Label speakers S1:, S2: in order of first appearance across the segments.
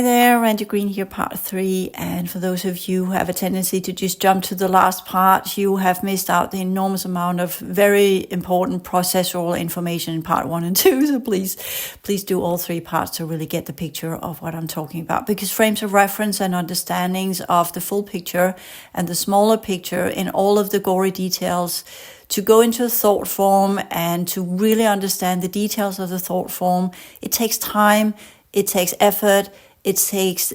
S1: Hi there, Randi Green here, part 3. And for those of you who have a tendency to just jump to the last part, you have missed out the enormous amount of very important processual information in part 1 and 2. So please do all 3 parts to really get the picture of what I'm talking about. Because frames of reference and understandings of the full picture and the smaller picture in all of the gory details, to go into a thought form and to really understand the details of the thought form, it takes time, it takes effort, it takes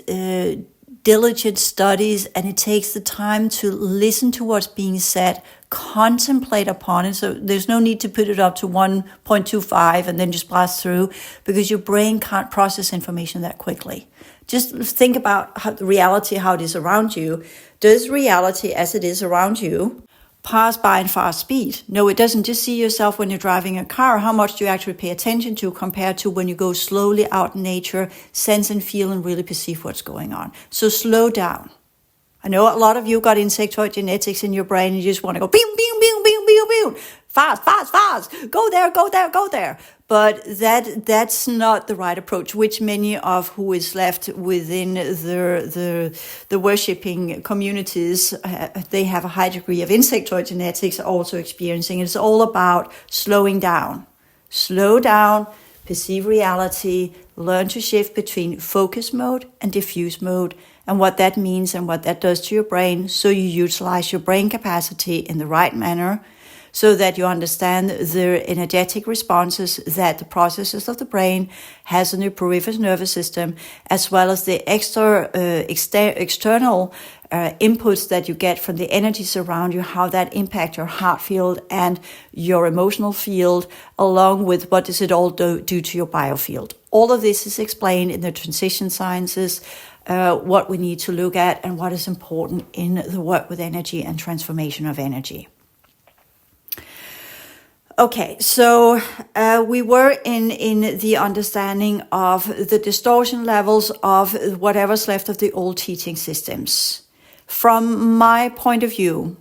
S1: diligent studies, and it takes the time to listen to what's being said, contemplate upon it. So there's no need to put it up to 1.25 and then just blast through, because your brain can't process information that quickly. Just think about how it is around you. Does reality as it is around you pass by in fast speed? No, it doesn't. Just see yourself when you're driving a car. How much do you actually pay attention to compared to when you go slowly out in nature, sense and feel and really perceive what's going on? So slow down. I know a lot of you got insectoid genetics in your brain and you just want to go bing, bing, bing, bing, bing, bing. Fast, fast, fast. Go there, go there, go there. But that's not the right approach, which many of who is left within the worshipping communities, they have a high degree of insectoid genetics also experiencing. It's all about slowing down. Slow down, perceive reality, learn to shift between focus mode and diffuse mode, and what that means and what that does to your brain, so you utilize your brain capacity in the right manner, so that you understand the energetic responses that the processes of the brain has in your peripheral nervous system, as well as the external inputs that you get from the energies around you, how that impact your heart field and your emotional field, along with what does it all do to your biofield. All of this is explained in the transition sciences, what we need to look at and what is important in the work with energy and transformation of energy. Okay, so we were in the understanding of the distortion levels of whatever's left of the old teaching systems. From my point of view,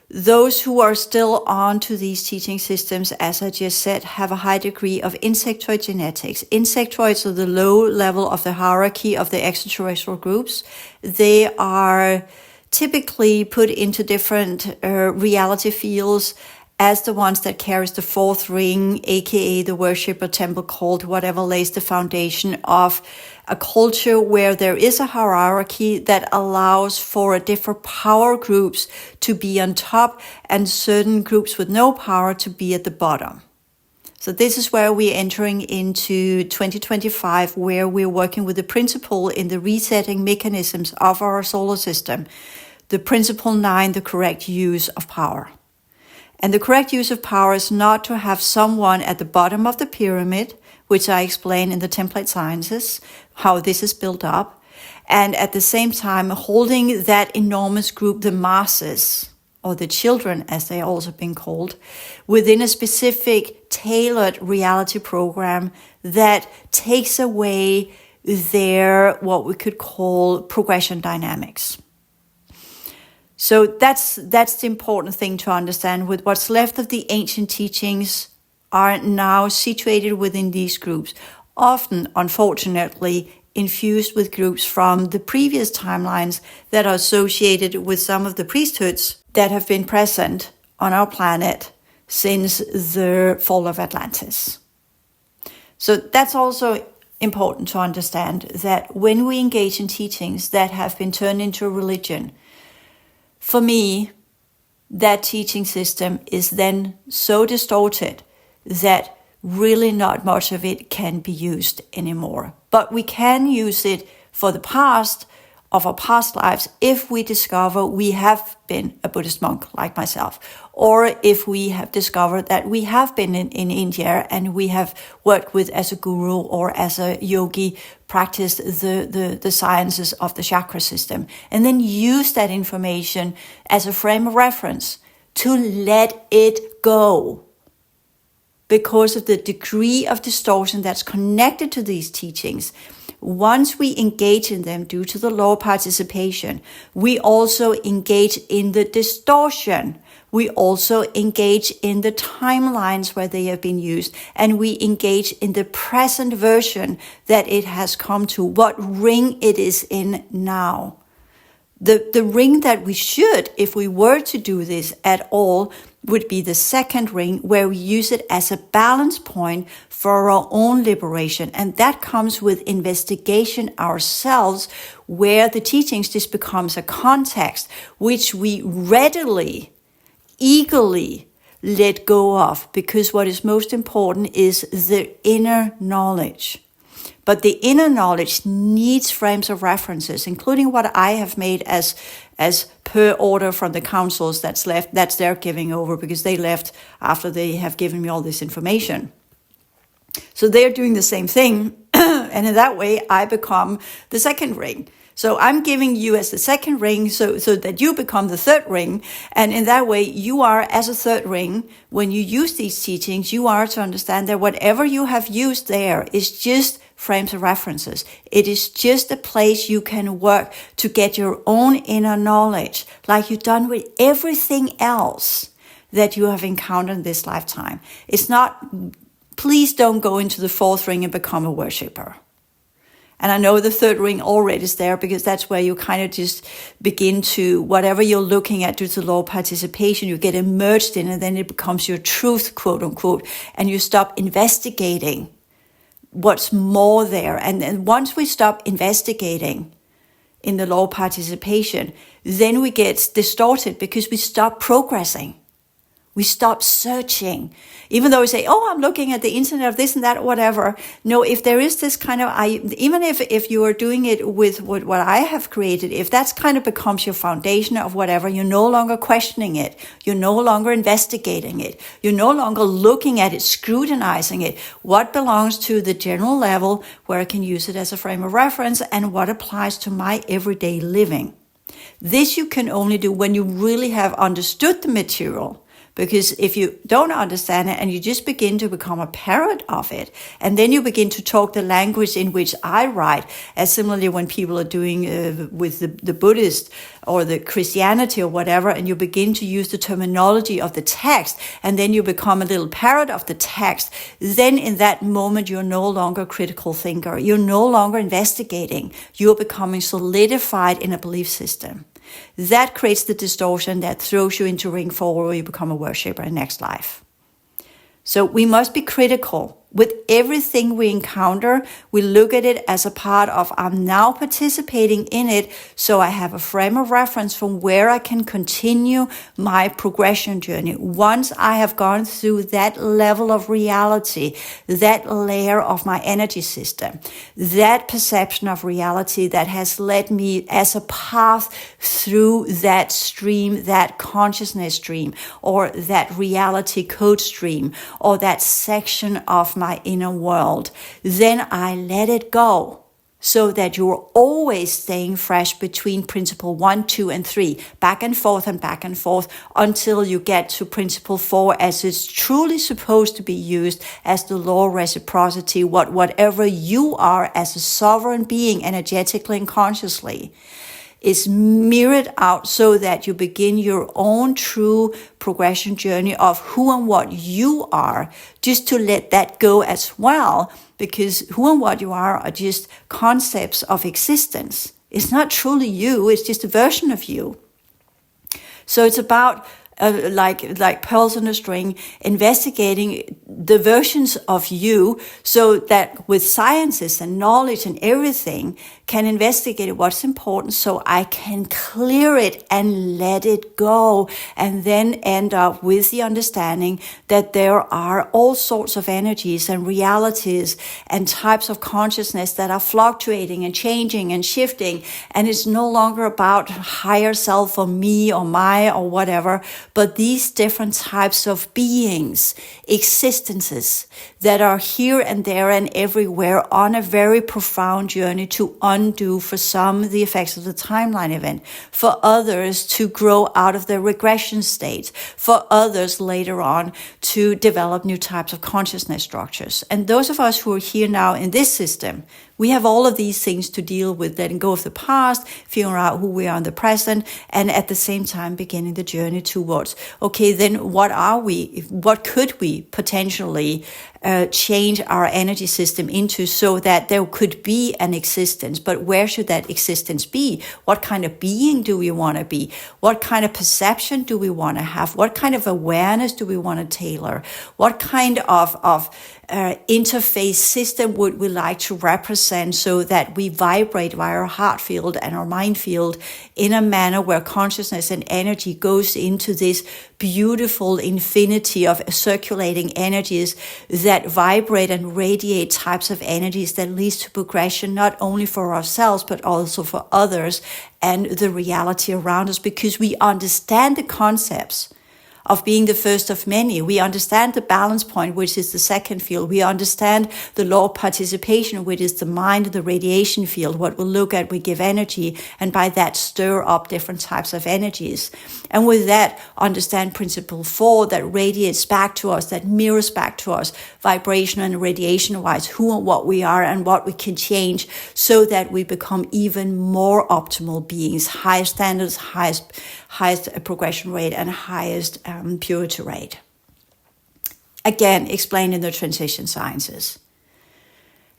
S1: those who are still on to these teaching systems, as I just said, have a high degree of insectoid genetics. Insectoids are the low level of the hierarchy of the extraterrestrial groups. They are typically put into different reality fields as the ones that carries the fourth ring, aka the worship or temple cult, whatever lays the foundation of a culture where there is a hierarchy that allows for different power groups to be on top and certain groups with no power to be at the bottom. So this is where we're entering into 2025, where we're working with the principle in the resetting mechanisms of our solar system, the principle 9, the correct use of power. And the correct use of power is not to have someone at the bottom of the pyramid, which I explain in the template sciences, how this is built up, and at the same time holding that enormous group, the masses, or the children as they also been called, within a specific tailored reality program that takes away their, what we could call, progression dynamics. So that's the important thing to understand. With what's left of the ancient teachings are now situated within these groups, often, unfortunately, infused with groups from the previous timelines that are associated with some of the priesthoods that have been present on our planet since the fall of Atlantis. So that's also important to understand, that when we engage in teachings that have been turned into a religion, for me, that teaching system is then so distorted that really not much of it can be used anymore. But we can use it for the past of our past lives if we discover we have been a Buddhist monk like myself, or if we have discovered that we have been in India and we have worked with as a guru or as a yogi, practiced the sciences of the chakra system, and then use that information as a frame of reference to let it go. Because of the degree of distortion that's connected to these teachings, once we engage in them due to the law of participation, we also engage in the distortion, we also engage in the timelines where they have been used, and we engage in the present version that it has come to, what ring it is in now. The ring that we should, if we were to do this at all, would be the second ring, where we use it as a balance point for our own liberation. And that comes with investigation ourselves, where the teachings just becomes a context which we readily, eagerly let go of, because what is most important is the inner knowledge. But the inner knowledge needs frames of references, including what I have made as per order from the councils that's left, that's their giving over, because they left after they have given me all this information. So they're doing the same thing. And in that way, I become the second ring. So I'm giving you as the second ring so that you become the third ring. And in that way, you are as a third ring. When you use these teachings, you are to understand that whatever you have used there is just frames of references. It is just a place you can work to get your own inner knowledge, like you've done with everything else that you have encountered in this lifetime. It's not, please don't go into the fourth ring and become a worshiper. And I know the third ring already is there, because that's where you kind of just begin to, whatever you're looking at due to low participation, you get immersed in, and then it becomes your truth, quote unquote, and you stop investigating what's more there. And then once we stop investigating in the low participation, then we get distorted, because we stop progressing. We stop searching. Even though we say, oh, I'm looking at the internet of this and that, whatever. No, if there is this kind of, even if you are doing it with what I have created, if that's kind of becomes your foundation of whatever, you're no longer questioning it. You're no longer investigating it. You're no longer looking at it, scrutinizing it. What belongs to the general level where I can use it as a frame of reference, and what applies to my everyday living. This you can only do when you really have understood the material. Because if you don't understand it and you just begin to become a parrot of it, and then you begin to talk the language in which I write, as similarly when people are doing with the Buddhist or the Christianity or whatever, and you begin to use the terminology of the text, and then you become a little parrot of the text, then in that moment you're no longer a critical thinker. You're no longer investigating. You're becoming solidified in a belief system. That creates the distortion that throws you into ring 4, where you become a worshiper in next life. So we must be critical. With everything we encounter, we look at it as a part of, I'm now participating in it, so I have a frame of reference from where I can continue my progression journey. Once I have gone through that level of reality, that layer of my energy system, that perception of reality that has led me as a path through that stream, that consciousness stream, or that reality code stream, or that section of my inner world, then I let it go, so that you're always staying fresh between principle 1, 2, and 3, back and forth until you get to principle 4, as it's truly supposed to be used as the law of reciprocity, whatever you are as a sovereign being, energetically and consciously, is mirrored out, so that you begin your own true progression journey of who and what you are, just to let that go as well, because who and what you are just concepts of existence. It's not truly you, it's just a version of you. So it's about like pearls on a string, investigating the versions of you, so that with sciences and knowledge and everything, can investigate what's important, so I can clear it and let it go, and then end up with the understanding that there are all sorts of energies and realities and types of consciousness that are fluctuating and changing and shifting, and it's no longer about higher self or me or my or whatever, but these different types of beings, existences that are here and there and everywhere on a very profound journey to undo, for some, the effects of the timeline event, for others to grow out of their regression state, for others later on to develop new types of consciousness structures. And those of us who are here now in this system, We have all of these things to deal with, letting go of the past, figuring out who we are in the present, and at the same time beginning the journey towards, okay, then what are we? What could we potentially change our energy system into so that there could be an existence? But where should that existence be? What kind of being do we want to be? What kind of perception do we want to have? What kind of awareness do we want to tailor? What kind of interface system would we like to represent so that we vibrate via our heart field and our mind field in a manner where consciousness and energy goes into this beautiful infinity of circulating energies that vibrate and radiate types of energies that leads to progression, not only for ourselves, but also for others and the reality around us, because we understand the concepts of being the first of many. We understand the balance point, which is the second field. We understand the law of participation, which is the mind, the radiation field. What we look at, we give energy, and by that stir up different types of energies. And with that, understand principle 4 that radiates back to us, that mirrors back to us, vibration and radiation-wise, who and what we are and what we can change so that we become even more optimal beings, highest standards, highest progression rate, and highest purity rate. Again, explained in the transition sciences.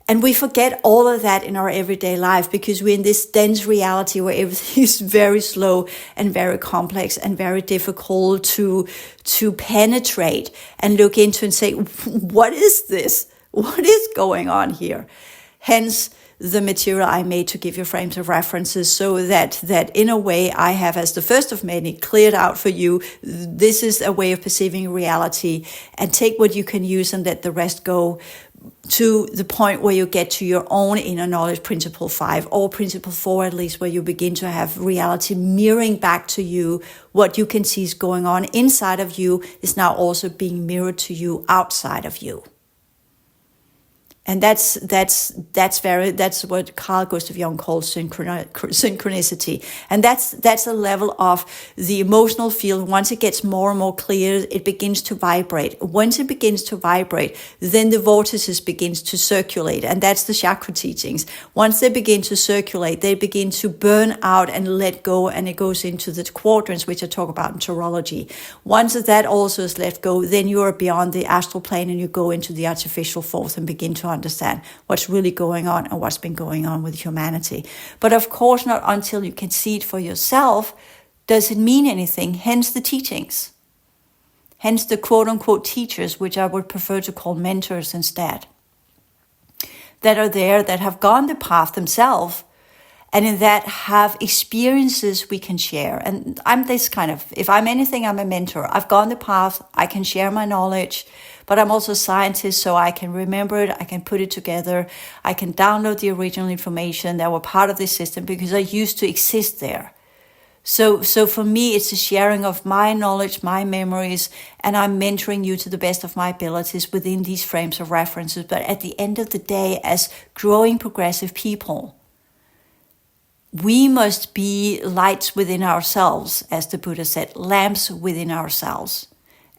S1: And we forget all of that in our everyday life because we're in this dense reality where everything is very slow and very complex and very difficult to penetrate and look into and say, what is this? What is going on here? Hence, the material I made to give you frames of references so that in a way I have, as the first of many, cleared out for you. This is a way of perceiving reality, and take what you can use and let the rest go, to the point where you get to your own inner knowledge, principle 5, or principle 4 at least, where you begin to have reality mirroring back to you. What you can see is going on inside of you is now also being mirrored to you outside of you. And that's what Carl Gustav Jung calls synchronicity. And that's a level of the emotional field. Once it gets more and more clear, it begins to vibrate. Once it begins to vibrate, then the vortices begins to circulate. And that's the chakra teachings. Once they begin to circulate, they begin to burn out and let go. And it goes into the quadrants, which I talk about in Tarology. Once that also is let go, then you are beyond the astral plane and you go into the artificial fourth and begin to understand what's really going on and what's been going on with humanity. But of course, not until you can see it for yourself does it mean anything, hence the teachings. Hence the quote-unquote teachers, which I would prefer to call mentors instead, that are there, that have gone the path themselves, and in that have experiences we can share. And I'm this kind of, if I'm anything, I'm a mentor. I've gone the path, I can share my knowledge, but I'm also a scientist, so I can remember it, I can put it together, I can download the original information that were part of this system because I used to exist there. So for me, it's a sharing of my knowledge, my memories, and I'm mentoring you to the best of my abilities within these frames of references. But at the end of the day, as growing progressive people, we must be lights within ourselves, as the Buddha said, lamps within ourselves.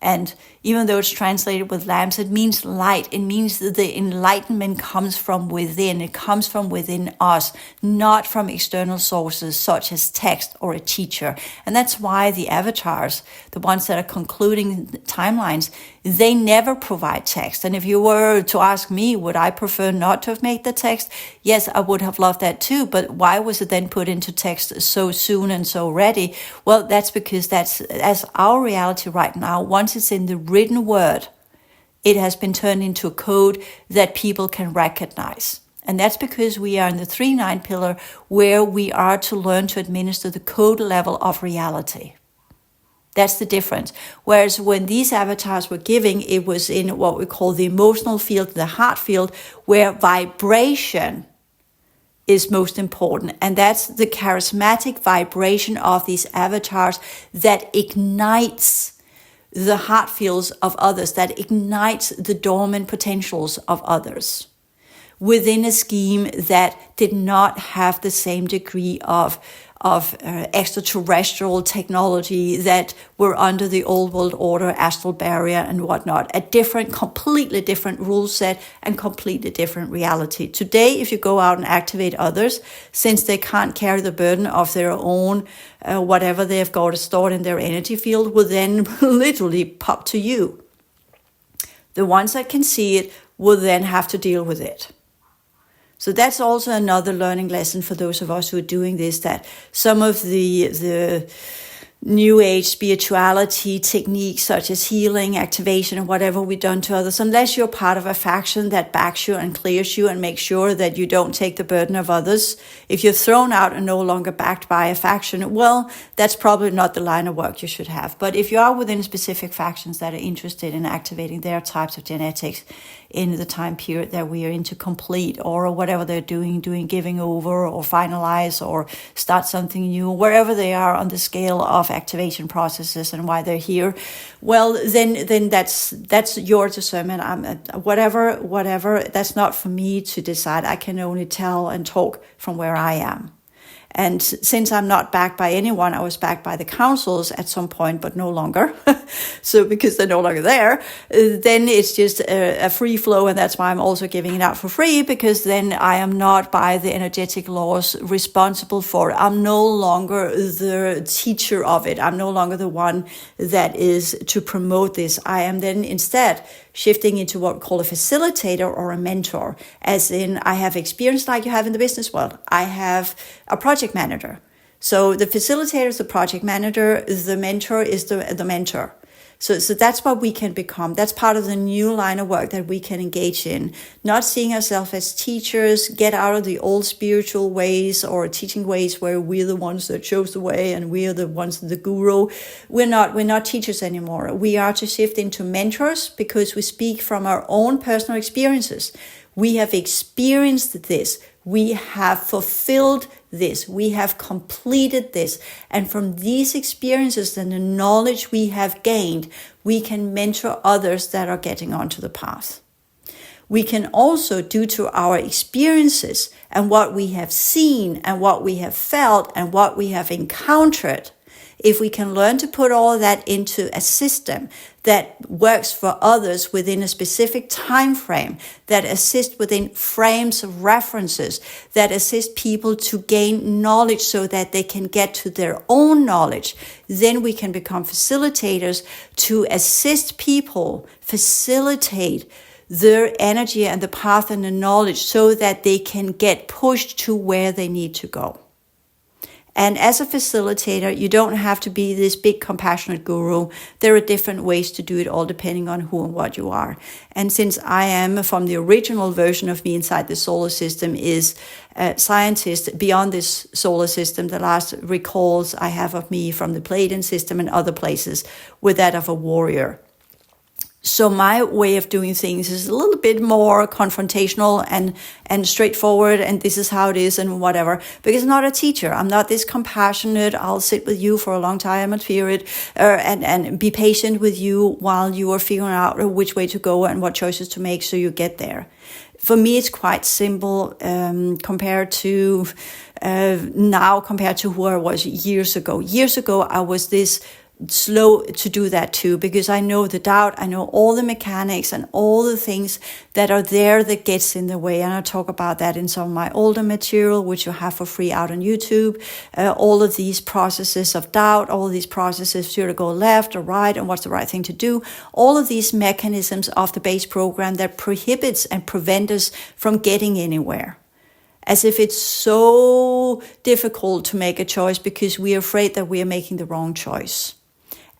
S1: And even though it's translated with lamps, it means light. It means that the enlightenment comes from within. It comes from within us, not from external sources such as text or a teacher. And that's why the avatars, the ones that are concluding timelines, they never provide text. And if you were to ask me, would I prefer not to have made the text? Yes, I would have loved that too. But why was it then put into text so soon and so ready? Well, that's because that's our reality right now. Once it's in the written word, it has been turned into a code that people can recognize. And that's because we are in the 3-9 pillar, where we are to learn to administer the code level of reality. That's the difference. Whereas when these avatars were giving, it was in what we call the emotional field, the heart field, where vibration is most important. And that's the charismatic vibration of these avatars that ignites the heart fields of others, that ignites the dormant potentials of others within a scheme that did not have the same degree of extraterrestrial technology that were under the old world order, astral barrier and whatnot. A completely different rule set and completely different reality. Today, if you go out and activate others, since they can't carry the burden of their own, whatever they've got stored in their energy field, will then literally pop to you. The ones that can see it will then have to deal with it. So that's also another learning lesson for those of us who are doing this, that some of the New Age spirituality techniques such as healing, activation, and whatever we've done to others, unless you're part of a faction that backs you and clears you and makes sure that you don't take the burden of others, if you're thrown out and no longer backed by a faction, well, that's probably not the line of work you should have. But if you are within specific factions that are interested in activating their types of genetics in the time period that we are into complete, or whatever they're doing giving over or finalize or start something new, wherever they are on the scale of activation processes and why they're here, well, then that's your discernment. Whatever, that's not for me to decide. I can only tell and talk from where I am. And since I'm not backed by anyone, I was backed by the councils at some point, but no longer. So because they're no longer there, then it's just a free flow. And that's why I'm also giving it out for free, because then I am not by the energetic laws responsible for it. I'm no longer the teacher of it. I'm no longer the one that is to promote this. I am then instead shifting into what we call a facilitator or a mentor, as in I have experience like you have in the business world. I have a project manager. So the facilitator is the project manager, the mentor is the mentor. So that's what we can become. That's part of the new line of work that we can engage in. Not seeing ourselves as teachers, get out of the old spiritual ways or teaching ways where we're the ones that chose the way and we're the ones, the guru. We're not teachers anymore. We are to shift into mentors because we speak from our own personal experiences. We have experienced this. We have fulfilled this. We have completed this. And from these experiences and the knowledge we have gained, we can mentor others that are getting onto the path. We can also, due to our experiences and what we have seen and what we have felt and what we have encountered, if we can learn to put all of that into a system that works for others within a specific time frame, that assist within frames of references, that assist people to gain knowledge so that they can get to their own knowledge, then we can become facilitators to assist people, facilitate their energy and the path and the knowledge so that they can get pushed to where they need to go. And as a facilitator, you don't have to be this big compassionate guru. There are different ways to do it, all depending on who and what you are. And since I am from the original version of me inside the solar system is a scientist beyond this solar system, the last recalls I have of me from the Pleiadian system and other places were that of a warrior. So my way of doing things is a little bit more confrontational and straightforward, and this is how it is and whatever. Because I'm not a teacher. I'm not this compassionate, I'll sit with you for a long time and period, and be patient with you while you are figuring out which way to go and what choices to make so you get there. For me, it's quite simple compared to now compared to who I was years ago. Years ago, I was this slow to do that too, because I know the doubt, I know all the mechanics and all the things that are there that gets in the way. And I talk about that in some of my older material, which you have for free out on YouTube. All of these processes of doubt, all of these processes, should I go left or right and what's the right thing to do? All of these mechanisms of the base program that prohibits and prevent us from getting anywhere. As if it's so difficult to make a choice because we are afraid that we are making the wrong choice.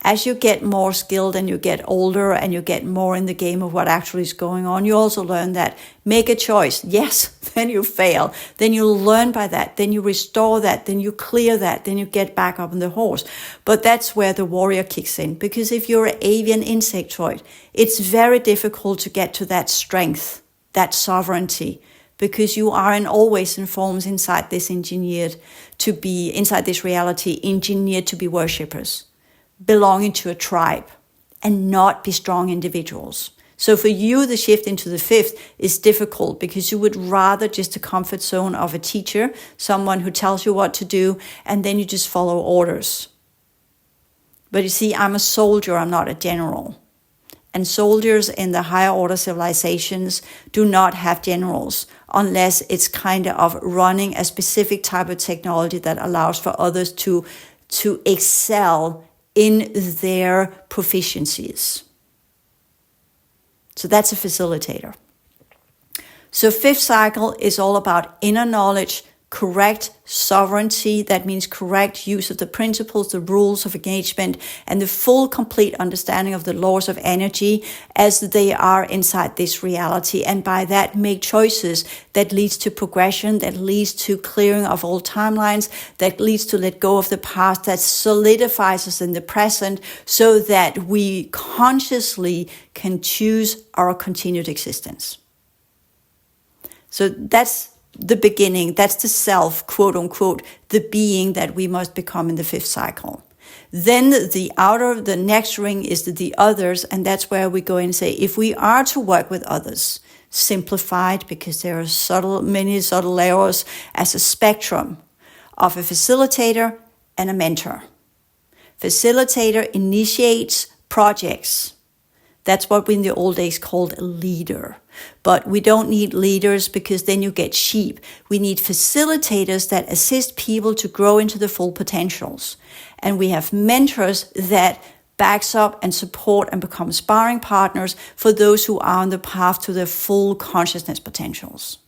S1: As you get more skilled and you get older and you get more in the game of what actually is going on, you also learn that make a choice. Yes, then you fail. Then you learn by that. Then you restore that. Then you clear that. Then you get back up on the horse. But that's where the warrior kicks in. Because if you're an avian insectoid, it's very difficult to get to that strength, that sovereignty. Because you are in always in forms inside this engineered to be, inside this reality, engineered to be worshippers, belonging to a tribe and not be strong individuals. So for you, the shift into the fifth is difficult because you would rather just a comfort zone of a teacher, someone who tells you what to do, and then you just follow orders. But you see, I'm a soldier, I'm not a general. And soldiers in the higher order civilizations do not have generals unless it's kind of running a specific type of technology that allows for others to excel in their proficiencies. So that's a facilitator. So fifth cycle is all about inner knowledge, correct sovereignty, that means correct use of the principles, the rules of engagement, and the full, complete understanding of the laws of energy as they are inside this reality. And by that, make choices that leads to progression, that leads to clearing of all timelines, that leads to let go of the past, that solidifies us in the present so that we consciously can choose our continued existence. So that's the beginning, that's the self, quote unquote, the being that we must become in the fifth cycle. Then the next ring is the others, and that's where we go in and say, if we are to work with others, simplified because there are many subtle layers as a spectrum of a facilitator and a mentor. Facilitator initiates projects. That's what we in the old days called a leader. But we don't need leaders because then you get sheep. We need facilitators that assist people to grow into the full potentials. And we have mentors that backs up and support and become sparring partners for those who are on the path to their full consciousness potentials.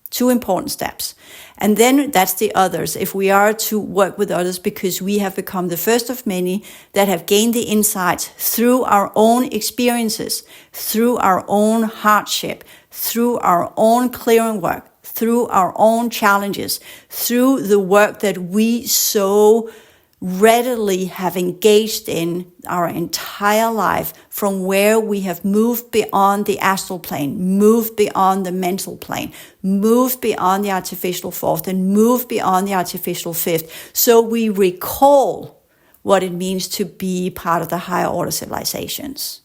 S1: Two important steps. And then that's the others. If we are to work with others because we have become the first of many that have gained the insights through our own experiences, through our own hardship, through our own clearing work, through our own challenges, through the work that we so readily have engaged in our entire life, from where we have moved beyond the astral plane, moved beyond the mental plane, moved beyond the artificial fourth, and moved beyond the artificial fifth. So we recall what it means to be part of the higher order civilizations.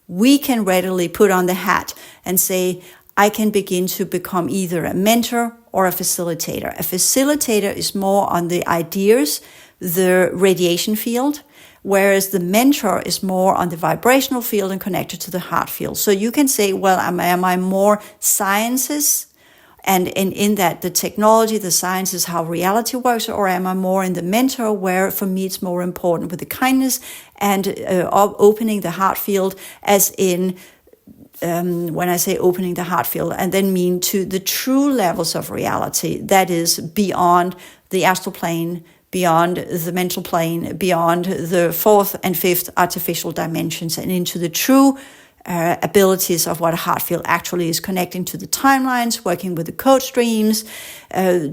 S1: We can readily put on the hat and say, I can begin to become either a mentor or a facilitator. A facilitator is more on the ideas, the radiation field, whereas the mentor is more on the vibrational field and connected to the heart field. So you can say, well, am I more sciences and in that the technology, the science is how reality works, or am I more in the mentor where for me it's more important with the kindness and opening the heart field, as in when I say opening the heart field, and then mean to the true levels of reality, that is beyond the astral plane, beyond the mental plane, beyond the fourth and fifth artificial dimensions, and into the true abilities of what a heart field actually is, connecting to the timelines, working with the code streams,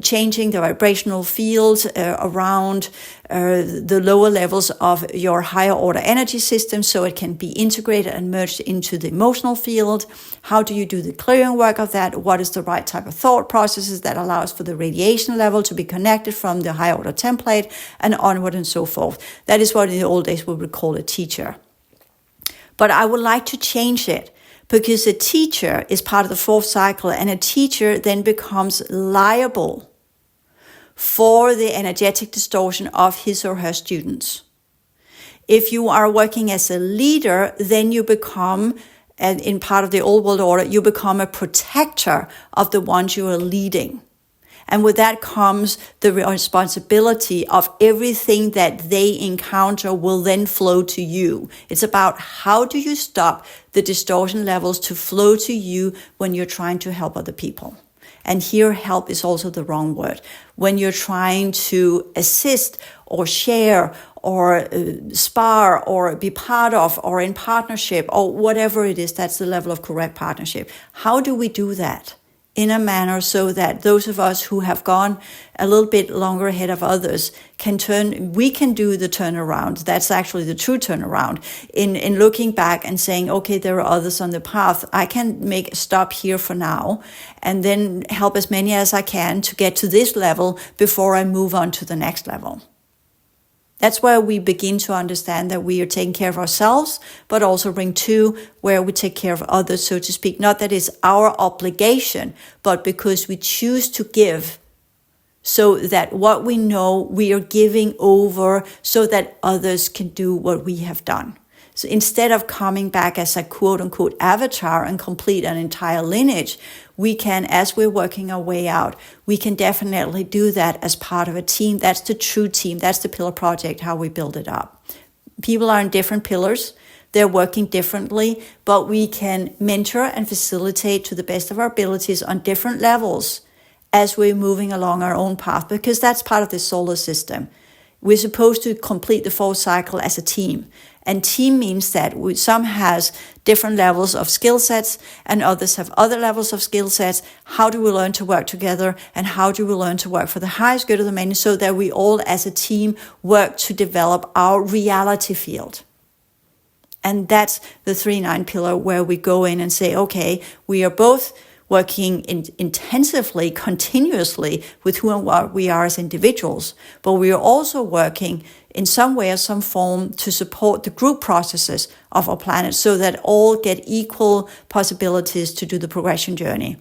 S1: changing the vibrational field around the lower levels of your higher order energy system so it can be integrated and merged into the emotional field. How do you do the clearing work of that? What is the right type of thought processes that allows for the radiation level to be connected from the higher order template and onward and so forth? That is what in the old days we would call a teacher. But I would like to change it, because a teacher is part of the fourth cycle, and a teacher then becomes liable for the energetic distortion of his or her students. If you are working as a leader, then you become, and in part of the old world order, you become a protector of the ones you are leading. And with that comes the responsibility of everything that they encounter will then flow to you. It's about how do you stop the distortion levels to flow to you when you're trying to help other people. And here, help is also the wrong word. When you're trying to assist or share or spar or be part of or in partnership or whatever it is, that's the level of correct partnership. How do we do that in a manner so that those of us who have gone a little bit longer ahead of others we can do the turnaround? That's actually the true turnaround in looking back and saying, okay, there are others on the path. I can make a stop here for now and then help as many as I can to get to this level before I move on to the next level. That's where we begin to understand that we are taking care of ourselves, but also ring 2, where we take care of others, so to speak. Not that it's our obligation, but because we choose to give, so that what we know we are giving over so that others can do what we have done. So instead of coming back as a quote unquote avatar and complete an entire lineage, we can, as we're working our way out, we can definitely do that as part of a team. That's the true team. That's the pillar project, how we build it up. People are in different pillars. They're working differently, but we can mentor and facilitate to the best of our abilities on different levels as we're moving along our own path, because that's part of the solar system. We're supposed to complete the 4th cycle as a team. And team means that some has different levels of skill sets and others have other levels of skill sets. How do we learn to work together, and how do we learn to work for the highest good of the many, so that we all as a team work to develop our reality field? And that's the 3-9 pillar, where we go in and say, okay, we are both working intensively, continuously with who and what we are as individuals, but we are also working in some way or some form to support the group processes of our planet, so that all get equal possibilities to do the progression journey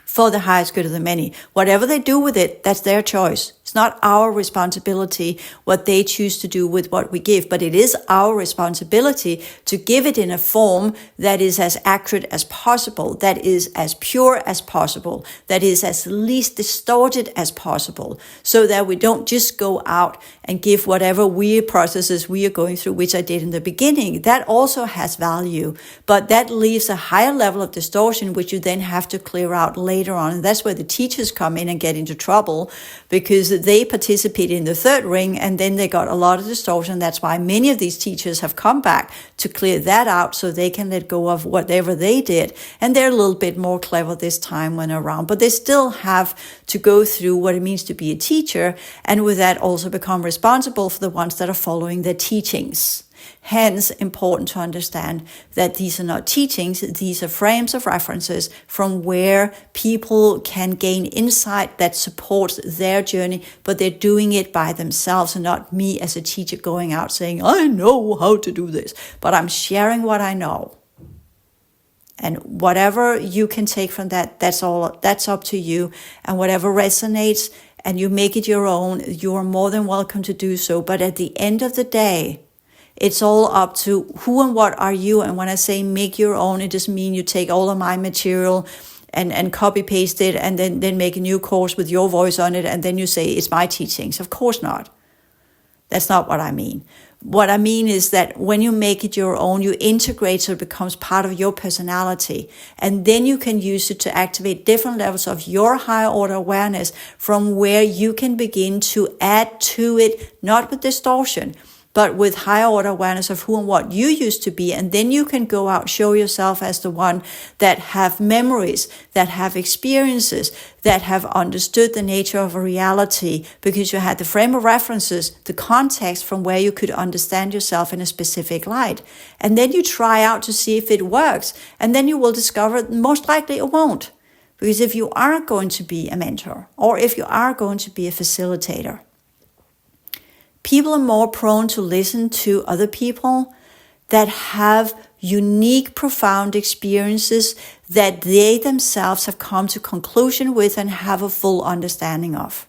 S1: for the highest good of the many. Whatever they do with it, that's their choice. It's not our responsibility what they choose to do with what we give, but it is our responsibility to give it in a form that is as accurate as possible, that is as pure as possible, that is as least distorted as possible, so that we don't just go out and give whatever weird processes we are going through, which I did in the beginning. That also has value, but that leaves a higher level of distortion, which you then have to clear out later on. And that's where the teachers come in and get into trouble, because they participated in the 3rd ring and then they got a lot of distortion. That's why many of these teachers have come back to clear that out, so they can let go of whatever they did. And they're a little bit more clever this time when around, but they still have to go through what it means to be a teacher, and with that also become responsible for the ones that are following their teachings. Hence, important to understand that these are not teachings, these are frames of references from where people can gain insight that supports their journey, but they're doing it by themselves, and not me as a teacher going out saying, I know how to do this, but I'm sharing what I know. And whatever you can take from that, that's up to you. And whatever resonates and you make it your own, you are more than welcome to do so. But at the end of the day, it's all up to who and what are you. And when I say make your own, it doesn't mean you take all of my material and copy paste it and then make a new course with your voice on it. And then you say, it's my teachings. Of course not. That's not what I mean. What I mean is that when you make it your own, you integrate so it becomes part of your personality. And then you can use it to activate different levels of your higher order awareness, from where you can begin to add to it, not with distortion, but with higher order awareness of who and what you used to be. And then you can go out, show yourself as the one that have memories, that have experiences, that have understood the nature of a reality, because you had the frame of references, the context from where you could understand yourself in a specific light. And then you try out to see if it works. And then you will discover most likely it won't. Because if you are going to be a mentor, or if you are going to be a facilitator, people are more prone to listen to other people that have unique, profound experiences that they themselves have come to conclusion with and have a full understanding of.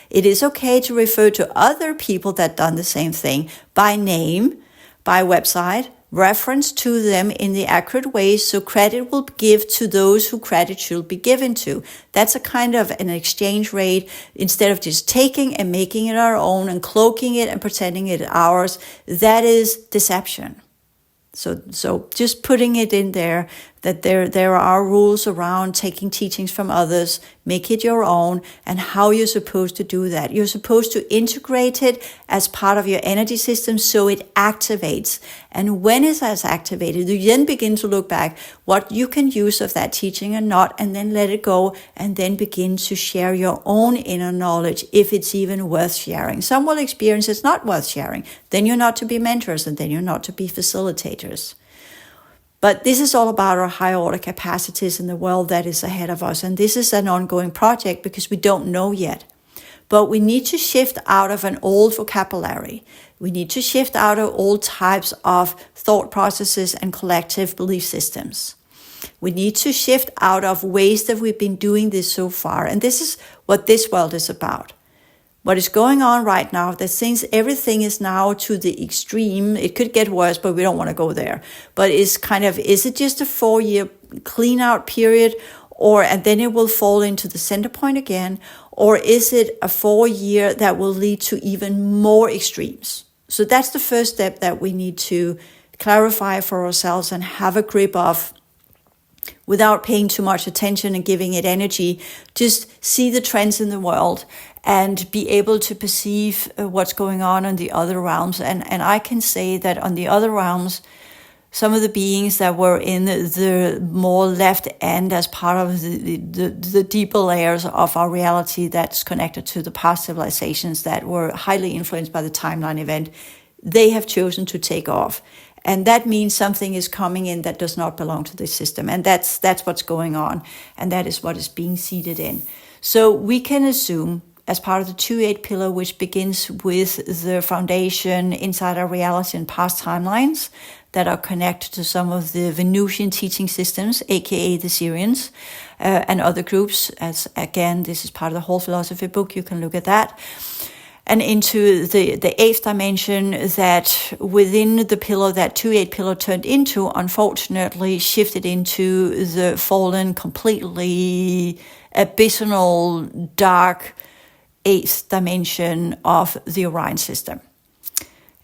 S1: It is okay to refer to other people that done the same thing by name, by website, reference to them in the accurate way, so credit will give to those who credit should be given to. That's a kind of an exchange rate, instead of just taking and making it our own and cloaking it and pretending it ours. That is deception. So just putting it in there, that there are rules around taking teachings from others, make it your own, and how you're supposed to do that. You're supposed to integrate it as part of your energy system so it activates. And when it has activated, you then begin to look back what you can use of that teaching and not, and then let it go, and then begin to share your own inner knowledge if it's even worth sharing. Some will experience it's not worth sharing. Then you're not to be mentors, and then you're not to be facilitators. But this is all about our higher order capacities in the world that is ahead of us. And this is an ongoing project because we don't know yet. But we need to shift out of an old vocabulary. We need to shift out of old types of thought processes and collective belief systems. We need to shift out of ways that we've been doing this so far. And this is what this world is about. What is going on right now, that since everything is now to the extreme, it could get worse, but we don't want to go there. But it's kind of, is it just a 4-year clean out period, and then it will fall into the center point again? Or is it a 4-year that will lead to even more extremes? So that's the first step that we need to clarify for ourselves and have a grip of, without paying too much attention and giving it energy. Just see the trends in the world and be able to perceive what's going on in the other realms. And I can say that on the other realms, some of the beings that were in the more left end as part of the deeper layers of our reality that's connected to the past civilizations that were highly influenced by the timeline event, they have chosen to take off. And that means something is coming in that does not belong to this system. And that's what's going on. And that is what is being seeded in. So we can assume, as part of the 2-8 pillar, which begins with the foundation inside our reality and past timelines that are connected to some of the Venusian teaching systems, aka the Syrians, and other groups. As again, this is part of the whole philosophy book. You can look at that. And into the 8th dimension that within the pillar that 2-8 pillar turned into, unfortunately shifted into the fallen, completely abysmal, dark 8th dimension of the Orion system.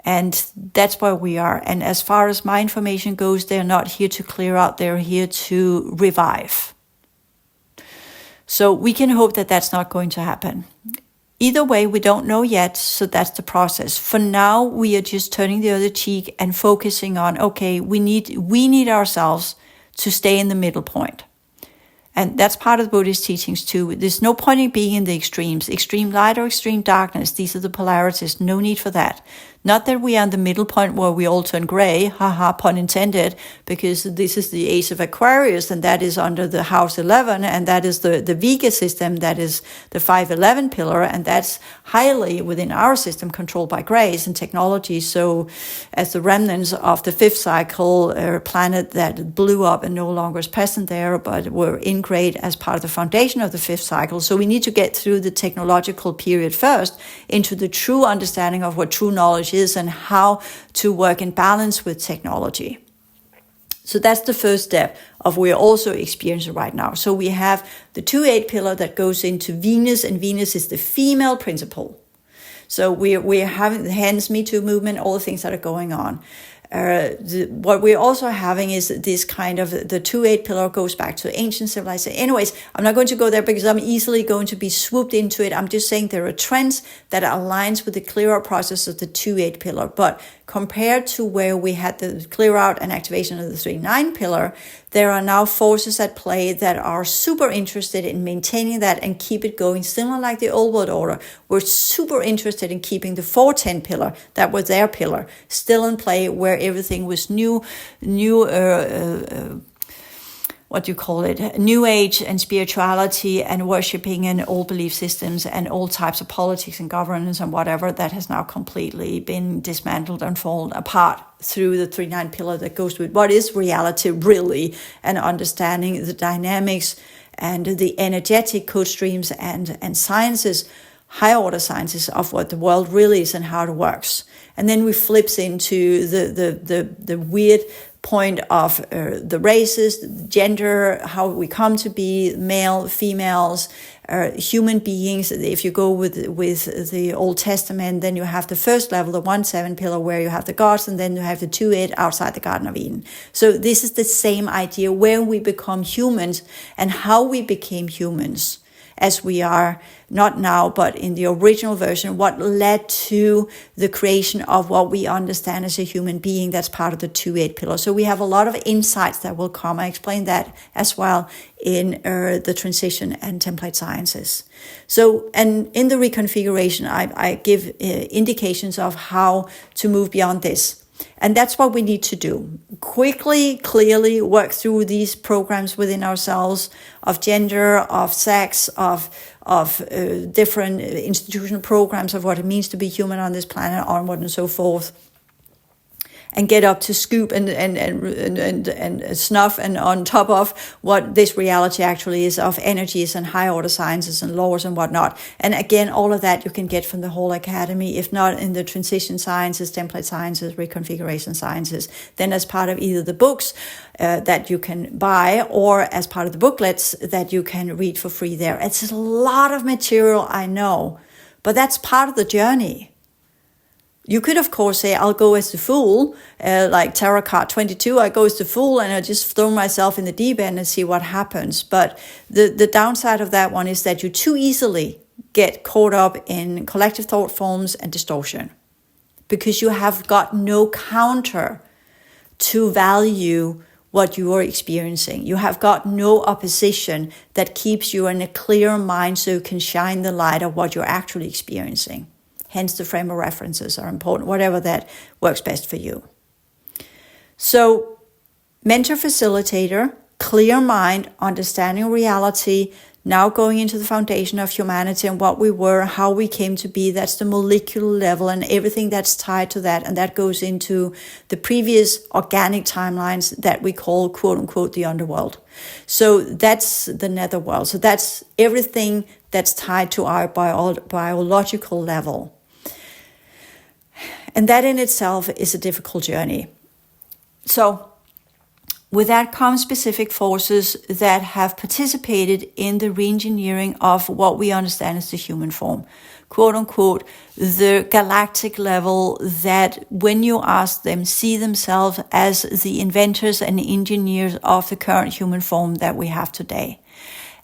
S1: And that's where we are. And as far as my information goes, they're not here to clear out, they're here to revive. So we can hope that that's not going to happen. Either way, we don't know yet, so that's the process. For now, we are just turning the other cheek and focusing on, okay, we need ourselves to stay in the middle point. And that's part of the Buddhist teachings too. There's no point in being in the extremes. Extreme light or extreme darkness, these are the polarities. No need for that. Not that we are in the middle point where we all turn gray, haha, pun intended, because this is the Ace of Aquarius, and that is under the House 11, and that is the Vega system, that is the 511 pillar, and that's highly within our system controlled by grace and technology. So as the remnants of the 5th cycle planet that blew up and no longer is present there, but were in grade as part of the foundation of the 5th cycle. So we need to get through the technological period first into the true understanding of what true knowledge is and how to work in balance with technology. So that's the first step of what we're also experiencing right now. So we have the 2-8 pillar that goes into Venus, and Venus is the female principle. So we're having the hence Me Too movement, all the things that are going on. What we're also having is this kind of, the 2-8 pillar goes back to ancient civilization. Anyways, I'm not going to go there because I'm easily going to be swooped into it. I'm just saying there are trends that aligns with the clear out process of the 2-8 pillar. But compared to where we had the clear out and activation of the 3-9 pillar, there are now forces at play that are super interested in maintaining that and keep it going, similar like the old world order. We're super interested in keeping the 4-10 pillar, that was their pillar, still in play, where everything was new New Age and spirituality and worshipping and old belief systems and old types of politics and governance and whatever that has now completely been dismantled and fallen apart through the 3-9 pillar that goes with what is reality really, and understanding the dynamics and the energetic code streams and sciences, higher order sciences of what the world really is and how it works. And then we flips into the weird point of the races, the gender, how we come to be, male, females, human beings. If you go with the Old Testament, then you have the first level, the 1-7 pillar, where you have the gods, and then you have the 2-8 outside the Garden of Eden. So this is the same idea where we become humans and how we became humans as we are, not now, but in the original version, what led to the creation of what we understand as a human being. That's part of the 2-8 pillar. So we have a lot of insights that will come. I explain that as well in the transition and template sciences. So, and in the reconfiguration, I give indications of how to move beyond this. And that's what we need to do. Quickly, clearly work through these programs within ourselves of gender, of sex, of different institutional programs of what it means to be human on this planet, onward and so forth. And get up to scoop and snuff and on top of what this reality actually is of energies and high order sciences and laws and whatnot. And again, all of that you can get from the whole academy, if not in the transition sciences, template sciences, reconfiguration sciences, then as part of either the books that you can buy or as part of the booklets that you can read for free there. It's a lot of material, I know, but that's part of the journey. You could, of course, say, I'll go as the fool, like Tarot card 22, I go as the fool and I just throw myself in the deep end and see what happens. But the downside of that one is that you too easily get caught up in collective thought forms and distortion because you have got no counter to value what you are experiencing. You have got no opposition that keeps you in a clear mind so you can shine the light of what you're actually experiencing. Hence, the frame of references are important, whatever that works best for you. So, mentor, facilitator, clear mind, understanding reality, now going into the foundation of humanity and what we were, how we came to be. That's the molecular level and everything that's tied to that. And that goes into the previous organic timelines that we call, quote unquote, the underworld. So that's the netherworld. So that's everything that's tied to our biological level. And that in itself is a difficult journey. So with that come specific forces that have participated in the re-engineering of what we understand as the human form. Quote unquote, the galactic level that when you ask them, see themselves as the inventors and engineers of the current human form that we have today.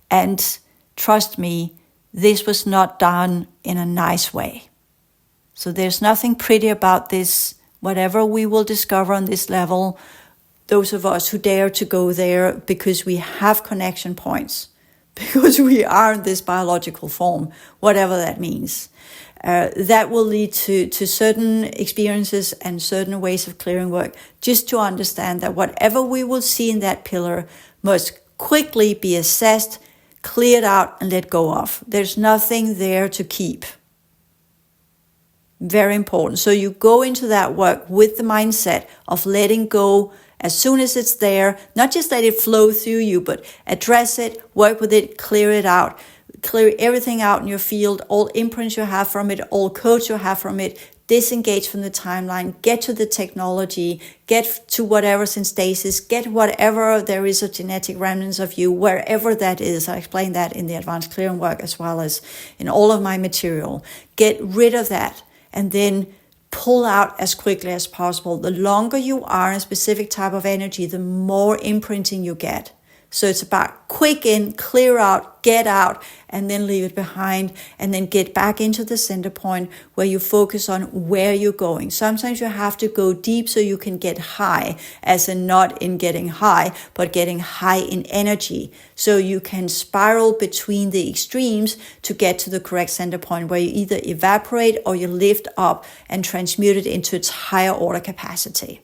S1: And trust me, this was not done in a nice way. So there's nothing pretty about this. Whatever we will discover on this level, those of us who dare to go there because we have connection points, because we are in this biological form, whatever that means, that will lead to certain experiences and certain ways of clearing work, just to understand that whatever we will see in that pillar must quickly be assessed, cleared out, and let go of. There's nothing there to keep. Very important. So you go into that work with the mindset of letting go as soon as it's there, not just let it flow through you, but address it, work with it, clear it out, clear everything out in your field, all imprints you have from it, all codes you have from it, disengage from the timeline, get to the technology, get to whatever's in stasis, get whatever there is of genetic remnants of you, wherever that is. I explain that in the advanced clearing work as well as in all of my material. Get rid of that. And then pull out as quickly as possible. The longer you are in a specific type of energy, the more imprinting you get. So it's about quick in, clear out, get out, and then leave it behind, and then get back into the center point where you focus on where you're going. Sometimes you have to go deep so you can get high, as in not in getting high, but getting high in energy. So you can spiral between the extremes to get to the correct center point where you either evaporate or you lift up and transmute it into its higher order capacity.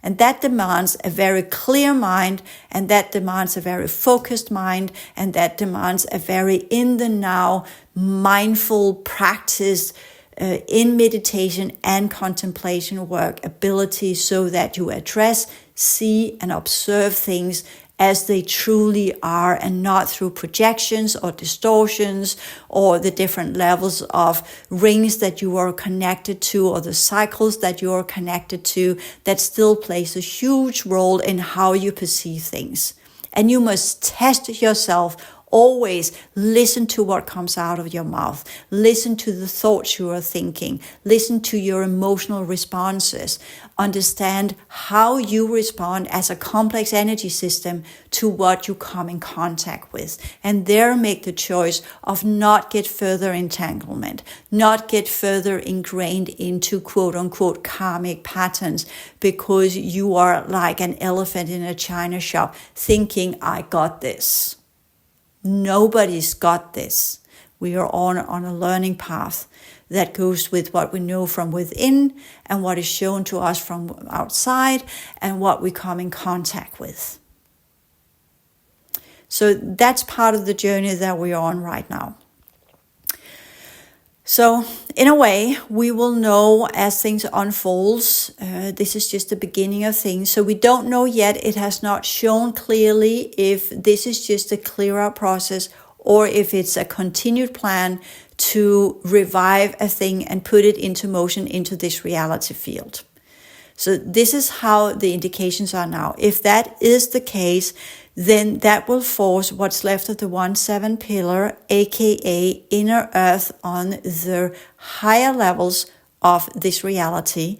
S1: And that demands a very clear mind, and that demands a very focused mind, and that demands a very in the now, mindful practice in meditation and contemplation work ability, so that you address, see, and observe things as they truly are, and not through projections or distortions or the different levels of rings that you are connected to or the cycles that you are connected to. That still plays a huge role in how you perceive things. And you must test yourself. Always listen to what comes out of your mouth. Listen to the thoughts you are thinking. Listen to your emotional responses. Understand how you respond as a complex energy system to what you come in contact with. And there make the choice of not get further entanglement, not get further ingrained into quote unquote karmic patterns, because you are like an elephant in a china shop thinking, I got this. Nobody's got this. We are on a learning path that goes with what we know from within and what is shown to us from outside and what we come in contact with. So that's part of the journey that we're on right now. So in a way, we will know as things unfolds. This is just the beginning of things. So we don't know yet. It has not shown clearly if this is just a clear out process or if it's a continued plan to revive a thing and put it into motion into this reality field. So this is how the indications are now. If that is the case, then that will force what's left of the 1-7 pillar, aka inner earth, on the higher levels of this reality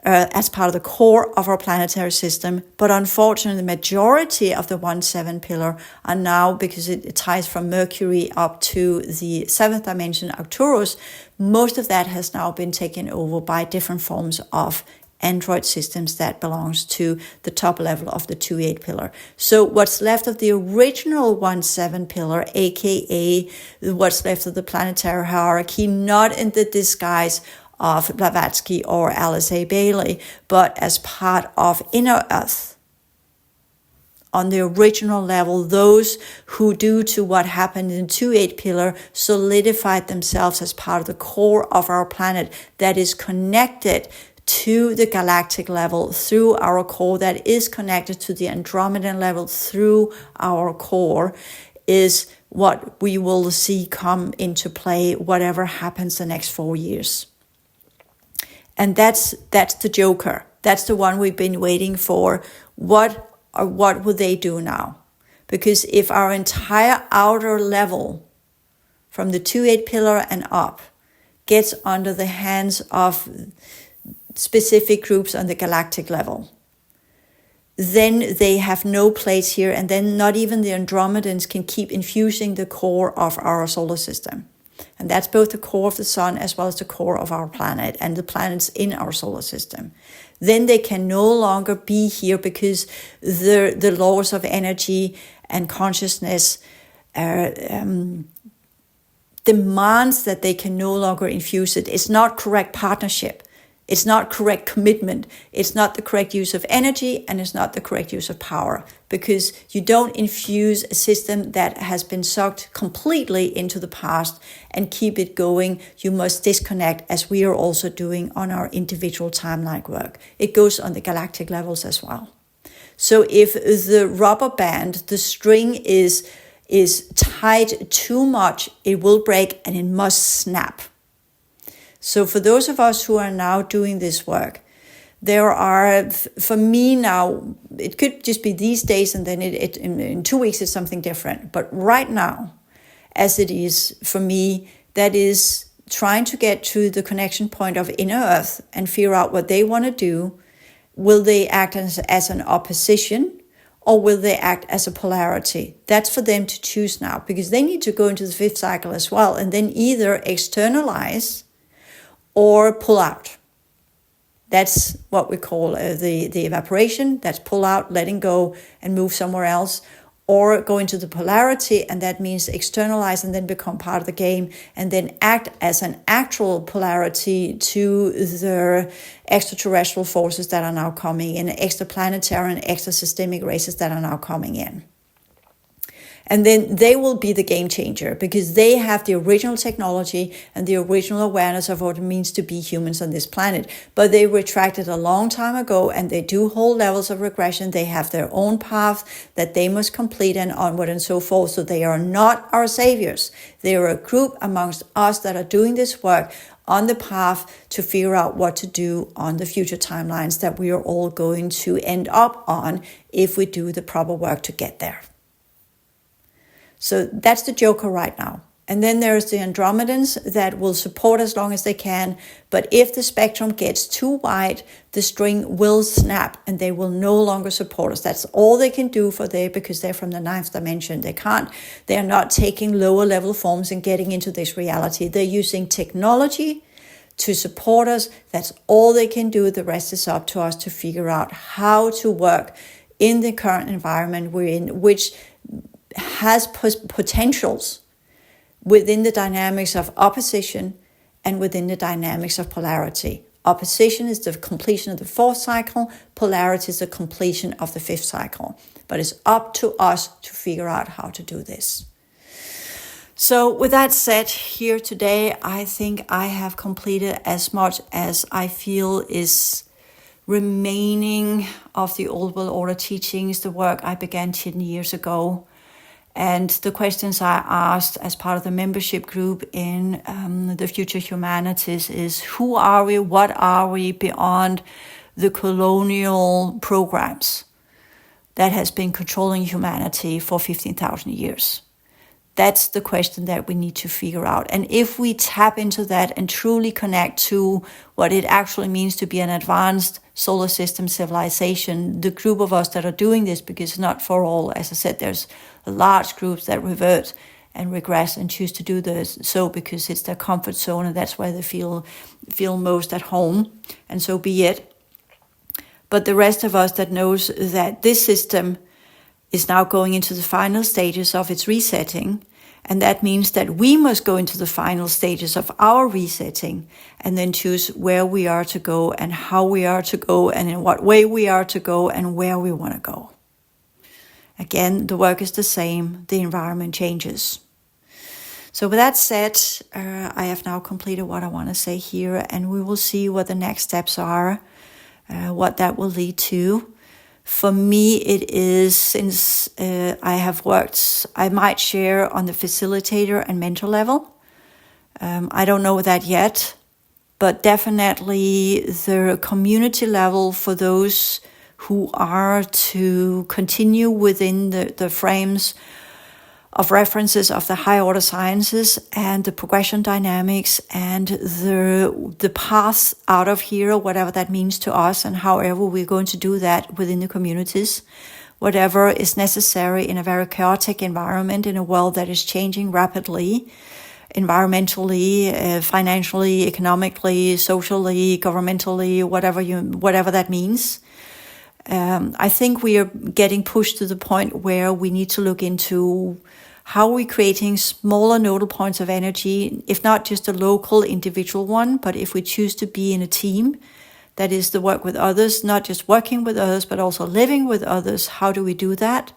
S1: as part of the core of our planetary system. But unfortunately, the majority of the 1-7 pillar are now, because it ties from Mercury up to the 7th dimension, Arcturus, most of that has now been taken over by different forms of Android systems that belongs to the top level of the 2-8 pillar. So what's left of the original 1-7 pillar, aka what's left of the planetary hierarchy, not in the disguise of Blavatsky or Alice A. Bailey, but as part of inner earth. On the original level, those who, due to what happened in the 2-8 pillar, solidified themselves as part of the core of our planet that is connected to the galactic level through our core, that is connected to the Andromedan level through our core, is what we will see come into play whatever happens the next 4 years. And that's the joker. That's the one we've been waiting for. What will they do now? Because if our entire outer level from the 2-8 pillar and up gets under the hands of specific groups on the galactic level, then they have no place here, and then not even the Andromedans can keep infusing the core of our solar system. And that's both the core of the sun as well as the core of our planet and the planets in our solar system. Then they can no longer be here because the laws of energy and consciousness demands that they can no longer infuse it. It's not correct partnership. It's not correct commitment. It's not the correct use of energy, and it's not the correct use of power, because you don't infuse a system that has been sucked completely into the past and keep it going. You must disconnect, as we are also doing on our individual timeline work. It goes on the galactic levels as well. So if the rubber band, the string is tied too much, it will break and it must snap. So for those of us who are now doing this work, there are, for me now, it could just be these days, and then in 2 weeks it's something different. But right now, as it is for me, that is trying to get to the connection point of inner earth and figure out what they want to do. Will they act as an opposition, or will they act as a polarity? That's for them to choose now, because they need to go into the 5th cycle as well, and then either externalize or pull out. That's what we call the evaporation. That's pull out, letting go and move somewhere else. Or go into the polarity, and that means externalize and then become part of the game, and then act as an actual polarity to the extraterrestrial forces that are now coming in, extraplanetary and extra-systemic races that are now coming in. And then they will be the game changer, because they have the original technology and the original awareness of what it means to be humans on this planet. But they retracted a long time ago, and they do hold levels of regression. They have their own path that they must complete, and onward and so forth. So they are not our saviors. They are a group amongst us that are doing this work on the path to figure out what to do on the future timelines that we are all going to end up on if we do the proper work to get there. So that's the joker right now. And then there's the Andromedans that will support as long as they can. But if the spectrum gets too wide, the string will snap and they will no longer support us. That's all they can do because they're from the 9th dimension. They are not taking lower level forms and getting into this reality. They're using technology to support us. That's all they can do. The rest is up to us to figure out how to work in the current environment we're in, which has potentials within the dynamics of opposition and within the dynamics of polarity. Opposition is the completion of the fourth cycle. Polarity is the completion of the fifth cycle. But it's up to us to figure out how to do this. So with that said, here today, I think I have completed as much as I feel is remaining of the Old World Order teachings, the work I began 10 years ago. And the questions I asked as part of the membership group in the Future Humanities is, who are we, what are we beyond the colonial programs that has been controlling humanity for 15,000 years? That's the question that we need to figure out. And if we tap into that and truly connect to what it actually means to be an advanced solar system civilization, the group of us that are doing this, because it's not for all, as I said, there's large groups that revert and regress and choose to do this so because it's their comfort zone and that's where they feel most at home, and so be it. But the rest of us that knows that this system is now going into the final stages of its resetting, and that means that we must go into the final stages of our resetting and then choose where we are to go and how we are to go and in what way we are to go and where we want to go. Again, the work is the same, the environment changes. So with that said, I have now completed what I want to say here, and we will see what the next steps are, what that will lead to. For me, it is, since I have worked, I might share on the facilitator and mentor level. I don't know that yet, but definitely the community level for those who are to continue within the frames of references of the high order sciences and the progression dynamics and the path out of here, whatever that means to us and however we're going to do that within the communities, whatever is necessary in a very chaotic environment, in a world that is changing rapidly, environmentally, financially, economically, socially, governmentally, whatever that means. I think we are getting pushed to the point where we need to look into how we're creating smaller nodal points of energy, if not just a local individual one, but if we choose to be in a team, that is the work with others, not just working with others, but also living with others. How do we do that?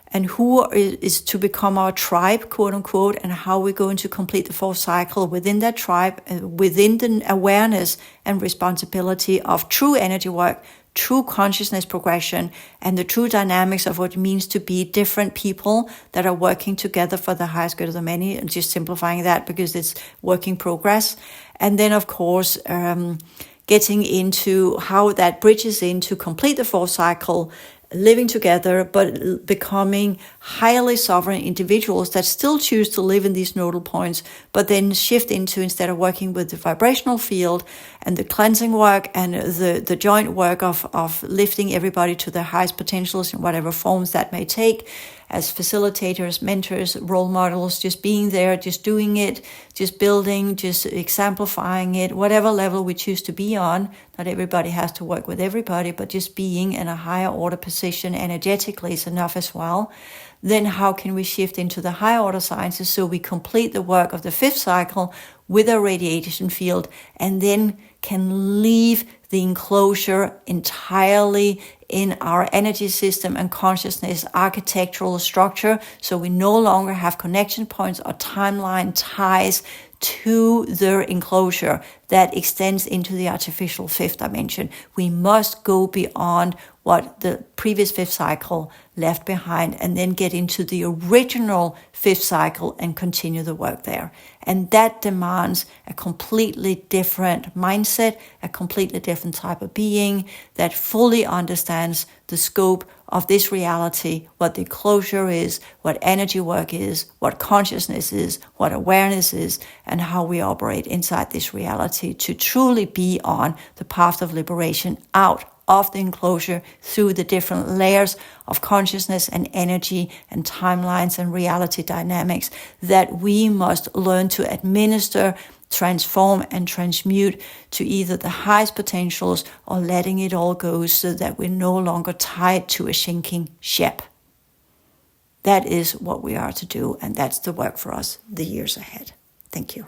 S1: And who is to become our tribe, quote unquote, and how we're going to complete the fourth cycle within that tribe, within the awareness and responsibility of true energy work, true consciousness progression, and the true dynamics of what it means to be different people that are working together for the highest good of the many, and just simplifying that because it's work in progress. And then, of course, getting into how that bridges in to complete the fourth cycle, living together, but becoming highly sovereign individuals that still choose to live in these nodal points, but then shift into, instead of working with the vibrational field and the cleansing work and the joint work of lifting everybody to their highest potentials in whatever forms that may take, as facilitators, mentors, role models, just being there, just doing it, just building, just exemplifying it, whatever level we choose to be on. Not everybody has to work with everybody, but just being in a higher order position energetically is enough as well. Then how can we shift into the higher order sciences so we complete the work of the fifth cycle with a radiation field and then can leave the enclosure entirely in our energy system and consciousness architectural structure, so we no longer have connection points or timeline ties to the enclosure that extends into the artificial fifth dimension. We must go beyond what the previous fifth cycle left behind and then get into the original fifth cycle and continue the work there. And that demands a completely different mindset, a completely different type of being that fully understands the scope of this reality, what the closure is, what energy work is, what consciousness is, what awareness is, and how we operate inside this reality to truly be on the path of liberation out of the enclosure through the different layers of consciousness and energy and timelines and reality dynamics that we must learn to administer, transform and transmute to either the highest potentials or letting it all go so that we're no longer tied to a sinking ship. That is what we are to do, and that's the work for us the years ahead. Thank you.